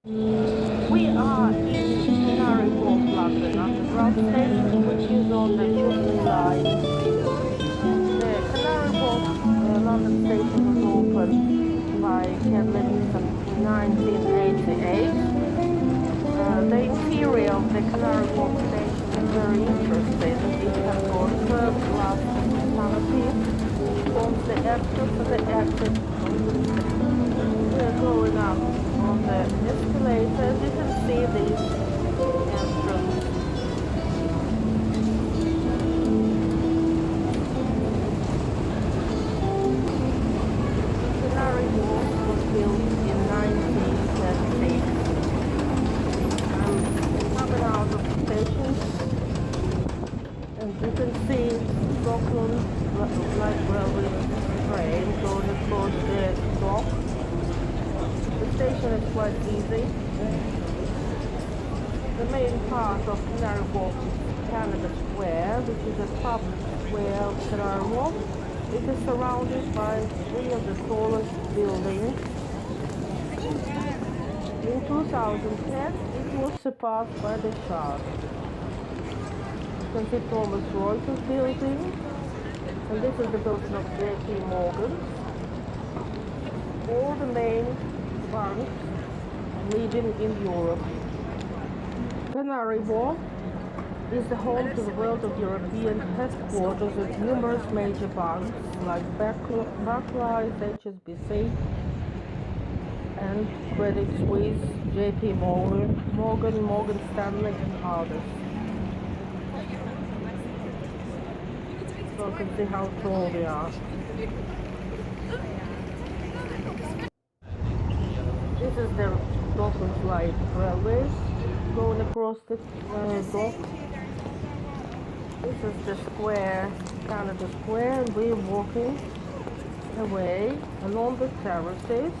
We are in Canary Wharf, London Underground Station, which is on the Jubilee line. The Canary Wharf London Station was opened by Ken Livingstone in 1988. The interior of the Canary Wharf Station is very interesting. It has got first-class hospitality, forms the entrance and the exit of the station. We are going up on the escalators. You can see this entrance. Canary Wharf was built in 1936. Coming out of the station, and you can see Brooklyn light railway train going across the dock. The station is quite easy. The main part of Canary Wharf is Canada Square, which is a public square of Canary Wharf. It is surrounded by three of the tallest buildings. In 2010, it was surpassed by the Shard. You can see Thomas Reuters building, and this is the building of J.P. Morgan. All the main banks leading in Europe. Canary Wharf is the home to the world of European headquarters of numerous major banks like Barclays, HSBC, and Credit Suisse, J.P. Morgan Stanley, and others. So you can see how tall we are. This is the Docklands Light Railway going across the dock. This is the square, Canada Square, and we're walking away along the terraces,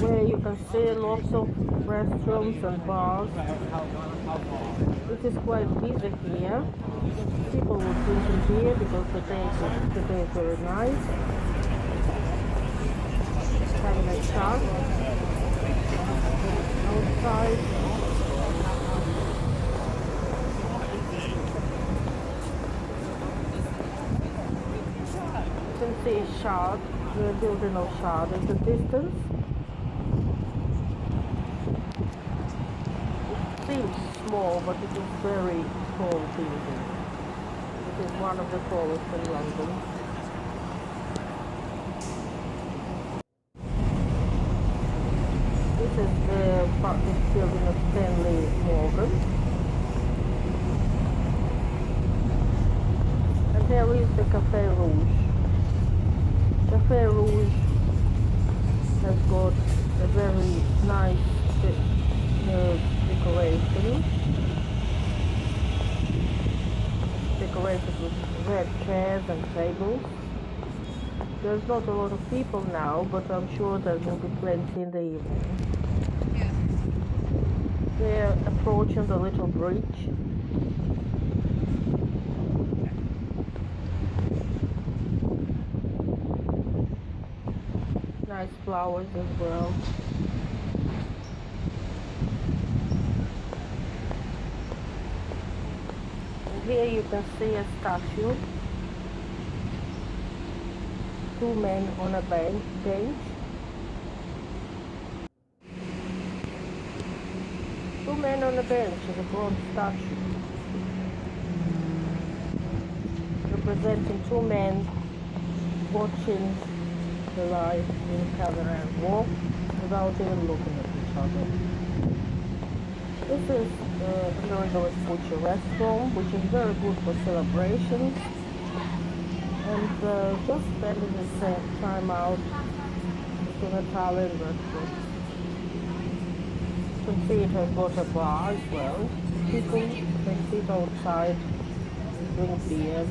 where you can see lots of restaurants and bars. It is quite busy here. People will drink in here because the day is very nice. Having a chat outside. You can see Shard, the building of Shard in the distance. It seems small, but it is very tall building. It is one of the tallest in London. This is the building of Stanley Morgan. And here is the Café Rouge. Café Rouge has got a very nice decoration. Decorated with red chairs and tables. There's not a lot of people now, but I'm sure there will be plenty in the evening. They're approaching the little bridge. Nice flowers as well. And here you can see a statue. Two men on a bench. Two men on a bench is a bronze statue representing two men watching the light in Canary Wharf without even looking at each other. This is the American Butcher restaurant, which is very good for celebrations, and just spending the same time out to an Italian restaurant. You can see it has got a bar as well. People can sit outside and drink beer.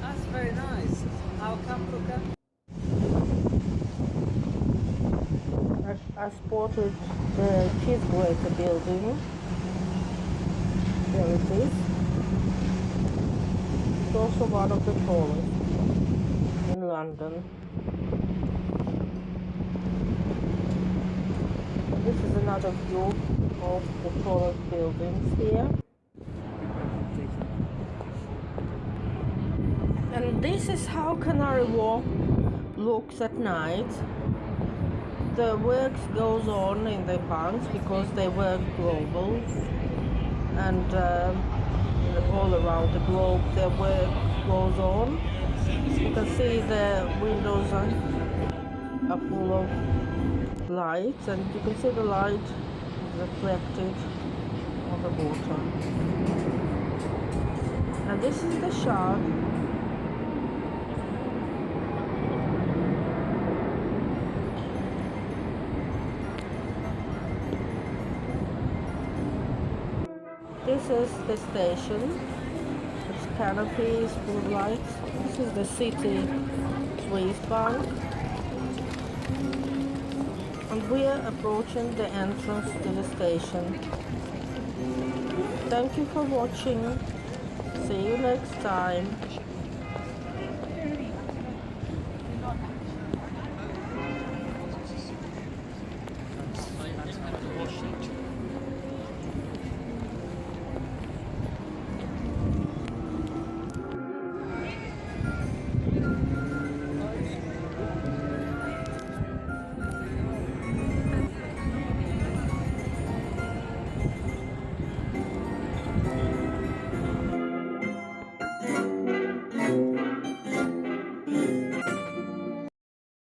That's very nice. How come, Luca? I spotted the cheese grater building. cities. It's also one of the tallest in London. And this is another view of the tallest buildings here. And this is how Canary Wharf looks at night. The work goes on in the banks because they work global, and all around the globe their work goes on. You can see the windows are full of lights, and you can see the light reflected on the water. And this is the Shard. This is the station. Its canopy is full of lights. This is the city Swiss Bank. And we are approaching the entrance to the station. Thank you for watching. See you next time. Washington.